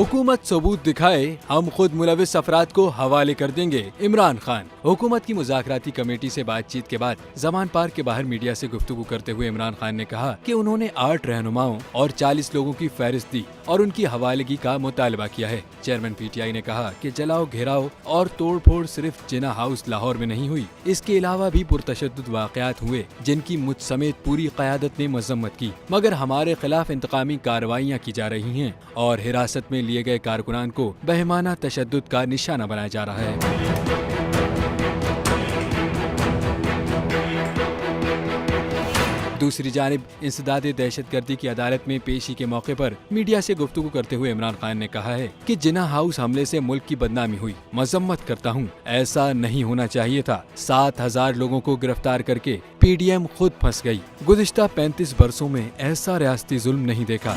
हुकूमत सबूत दिखाए, हम खुद मुलविस अफराद को हवाले कर देंगे। इमरान खान। हुकूमत की मुज़ाकराती कमेटी से बातचीत के बाद ज़मान पार्क के बाहर मीडिया से गुफ्तगू करते हुए इमरान खान ने कहा कि उन्होंने 8 रहनुमाओं और 40 लोगों की फहरिस्त दी और उनकी हवालगी का मुतालबा किया है। चेयरमैन पीटीआई ने कहा कि जलाओ, घेराव और तोड़ फोड़ सिर्फ जिन्ना हाउस लाहौर में नहीं हुई, इसके अलावा भी पुरतशद्दुद वाक़यात हुए जिनकी मुझ समेत पूरी क़यादत ने मज़म्मत की, मगर हमारे खिलाफ इंतकामी कार्रवाइयाँ की जा रही हैं और हिरासत में लिए गए कारकुनान को बहमाना तशद्दुद का निशाना बनाया जा रहा है। दूसरी जानिब इंसदादे दहशतगर्दी की अदालत में पेशी के मौके पर मीडिया से गुफ्तगू करते हुए इमरान खान ने कहा है कि जिन्ना हाउस हमले से मुल्क की बदनामी हुई, मजम्मत करता हूँ, ऐसा नहीं होना चाहिए था। 7,000 लोगों को गिरफ्तार करके पीडीएम खुद फंस गई। गुज़िश्ता 35 बरसों में ऐसा रियासती जुल्म नहीं देखा।